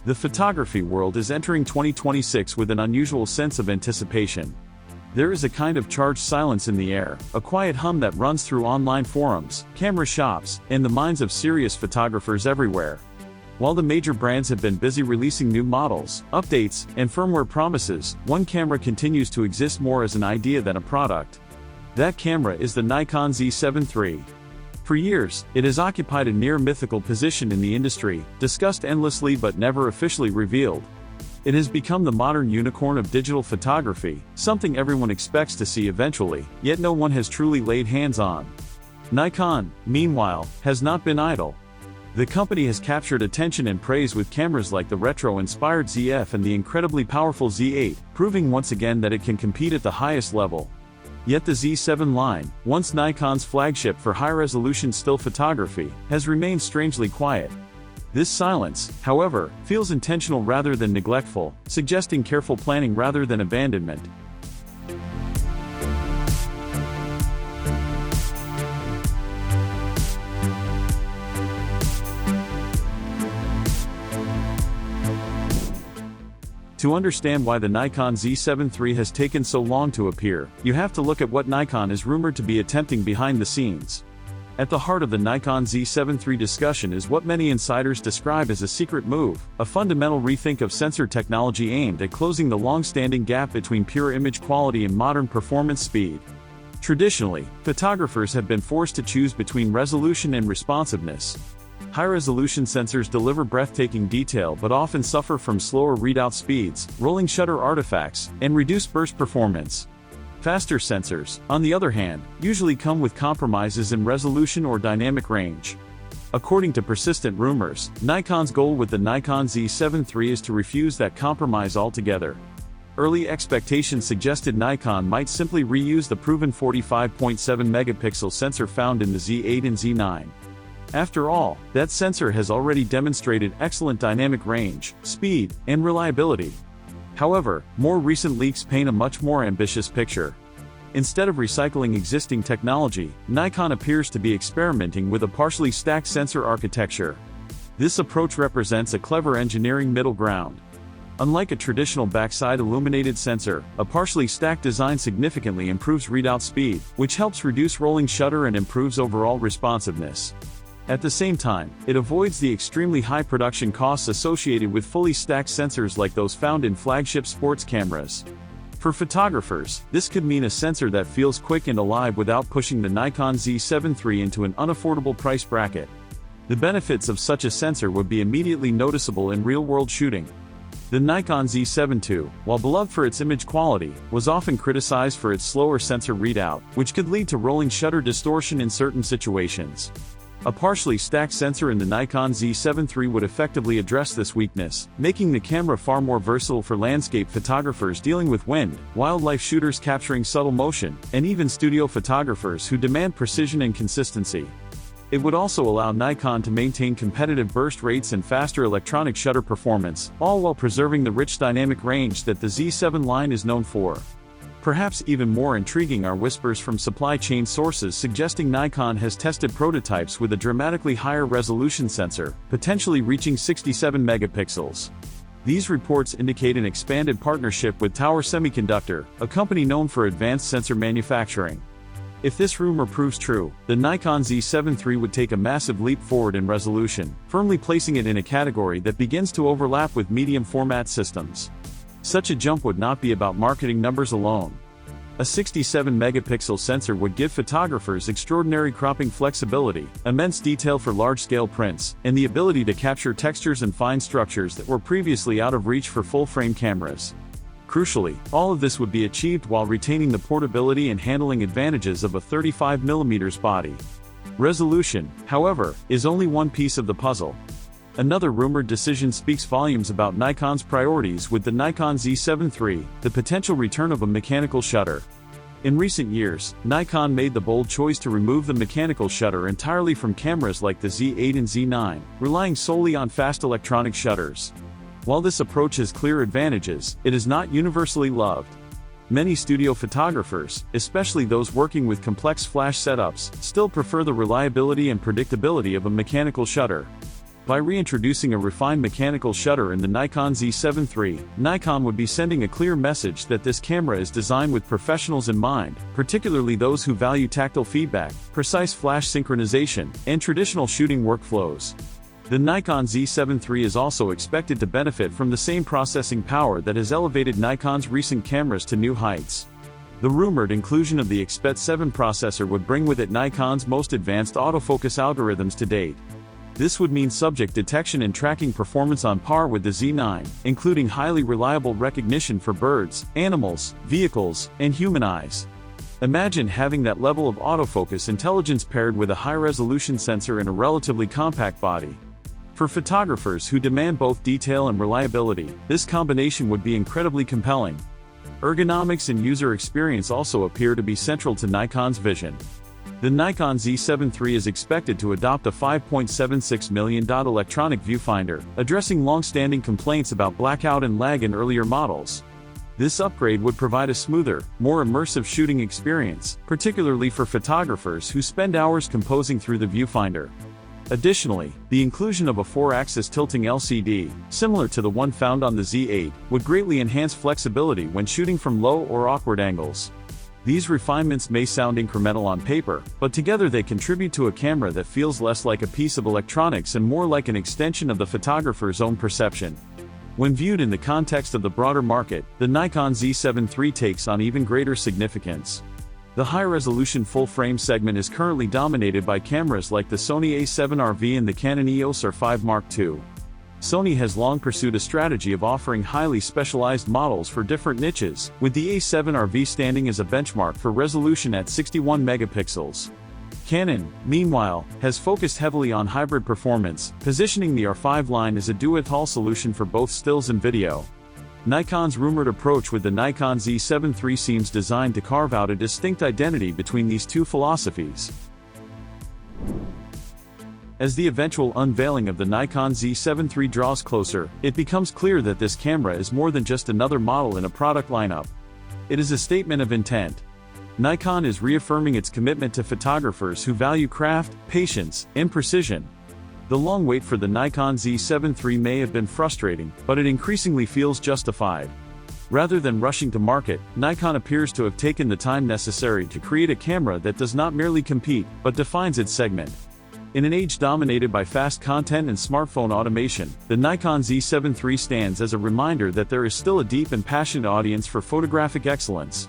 The photography world is entering 2026 with an unusual sense of anticipation. There is a kind of charged silence in the air, a quiet hum that runs through online forums, camera shops, and the minds of serious photographers everywhere. While the major brands have been busy releasing new models, updates, and firmware promises, one camera continues to exist more as an idea than a product. That camera is the Nikon Z7 III. For years, it has occupied a near-mythical position in the industry, discussed endlessly but never officially revealed. It has become the modern unicorn of digital photography, something everyone expects to see eventually, yet no one has truly laid hands on. Nikon, meanwhile, has not been idle. The company has captured attention and praise with cameras like the retro-inspired ZF and the incredibly powerful Z8, proving once again that it can compete at the highest level. Yet the Z7 line, once Nikon's flagship for high-resolution still photography, has remained strangely quiet. This silence, however, feels intentional rather than neglectful, suggesting careful planning rather than abandonment. To understand why the Nikon Z7 III has taken so long to appear, you have to look at what Nikon is rumored to be attempting behind the scenes. At the heart of the Nikon Z7 III discussion is what many insiders describe as a secret move, a fundamental rethink of sensor technology aimed at closing the long-standing gap between pure image quality and modern performance speed. Traditionally, photographers have been forced to choose between resolution and responsiveness. High-resolution sensors deliver breathtaking detail but often suffer from slower readout speeds, rolling shutter artifacts, and reduced burst performance. Faster sensors, on the other hand, usually come with compromises in resolution or dynamic range. According to persistent rumors, Nikon's goal with the Nikon Z7 III is to refuse that compromise altogether. Early expectations suggested Nikon might simply reuse the proven 45.7 megapixel sensor found in the Z8 and Z9. After all, that sensor has already demonstrated excellent dynamic range, speed, and reliability. However, more recent leaks paint a much more ambitious picture. Instead of recycling existing technology, Nikon appears to be experimenting with a partially stacked sensor architecture. This approach represents a clever engineering middle ground. Unlike a traditional backside illuminated sensor, a partially stacked design significantly improves readout speed, which helps reduce rolling shutter and improves overall responsiveness. At the same time, it avoids the extremely high production costs associated with fully stacked sensors like those found in flagship sports cameras. For photographers, this could mean a sensor that feels quick and alive without pushing the Nikon Z7 III into an unaffordable price bracket. The benefits of such a sensor would be immediately noticeable in real-world shooting. The Nikon Z7 II, while beloved for its image quality, was often criticized for its slower sensor readout, which could lead to rolling shutter distortion in certain situations. A partially stacked sensor in the Nikon Z7 III would effectively address this weakness, making the camera far more versatile for landscape photographers dealing with wind, wildlife shooters capturing subtle motion, and even studio photographers who demand precision and consistency. It would also allow Nikon to maintain competitive burst rates and faster electronic shutter performance, all while preserving the rich dynamic range that the Z7 line is known for. Perhaps even more intriguing are whispers from supply chain sources suggesting Nikon has tested prototypes with a dramatically higher resolution sensor, potentially reaching 67 megapixels. These reports indicate an expanded partnership with Tower Semiconductor, a company known for advanced sensor manufacturing. If this rumor proves true, the Nikon Z7 III would take a massive leap forward in resolution, firmly placing it in a category that begins to overlap with medium-format systems. Such a jump would not be about marketing numbers alone. A 67-megapixel sensor would give photographers extraordinary cropping flexibility, immense detail for large-scale prints, and the ability to capture textures and fine structures that were previously out of reach for full-frame cameras. Crucially, all of this would be achieved while retaining the portability and handling advantages of a 35mm body. Resolution, however, is only one piece of the puzzle. Another rumored decision speaks volumes about Nikon's priorities with the Nikon Z7 III, the potential return of a mechanical shutter. In recent years, Nikon made the bold choice to remove the mechanical shutter entirely from cameras like the Z8 and Z9, relying solely on fast electronic shutters. While this approach has clear advantages, it is not universally loved. Many studio photographers, especially those working with complex flash setups, still prefer the reliability and predictability of a mechanical shutter. By reintroducing a refined mechanical shutter in the Nikon Z7 III, Nikon would be sending a clear message that this camera is designed with professionals in mind, particularly those who value tactile feedback, precise flash synchronization, and traditional shooting workflows. The Nikon Z7 III is also expected to benefit from the same processing power that has elevated Nikon's recent cameras to new heights. The rumored inclusion of the XPET-7 processor would bring with it Nikon's most advanced autofocus algorithms to date. This would mean subject detection and tracking performance on par with the Z9, including highly reliable recognition for birds, animals, vehicles, and human eyes. Imagine having that level of autofocus intelligence paired with a high-resolution sensor in a relatively compact body. For photographers who demand both detail and reliability, this combination would be incredibly compelling. Ergonomics and user experience also appear to be central to Nikon's vision. The Nikon Z7 III is expected to adopt a $5.76 million electronic viewfinder, addressing long-standing complaints about blackout and lag in earlier models. This upgrade would provide a smoother, more immersive shooting experience, particularly for photographers who spend hours composing through the viewfinder. Additionally, the inclusion of a 4-axis tilting LCD, similar to the one found on the Z8, would greatly enhance flexibility when shooting from low or awkward angles. These refinements may sound incremental on paper, but together they contribute to a camera that feels less like a piece of electronics and more like an extension of the photographer's own perception. When viewed in the context of the broader market, the Nikon Z7 III takes on even greater significance. The high-resolution full-frame segment is currently dominated by cameras like the Sony A7RV and the Canon EOS R5 Mark II. Sony has long pursued a strategy of offering highly specialized models for different niches, with the A7RV standing as a benchmark for resolution at 61 megapixels. Canon, meanwhile, has focused heavily on hybrid performance, positioning the R5 line as a dual-hull solution for both stills and video. Nikon's rumored approach with the Nikon Z7 III seems designed to carve out a distinct identity between these two philosophies. As the eventual unveiling of the Nikon Z7 III draws closer, it becomes clear that this camera is more than just another model in a product lineup. It is a statement of intent. Nikon is reaffirming its commitment to photographers who value craft, patience, and precision. The long wait for the Nikon Z7 III may have been frustrating, but it increasingly feels justified. Rather than rushing to market, Nikon appears to have taken the time necessary to create a camera that does not merely compete, but defines its segment. In an age dominated by fast content and smartphone automation, the Nikon Z7 III stands as a reminder that there is still a deep and passionate audience for photographic excellence.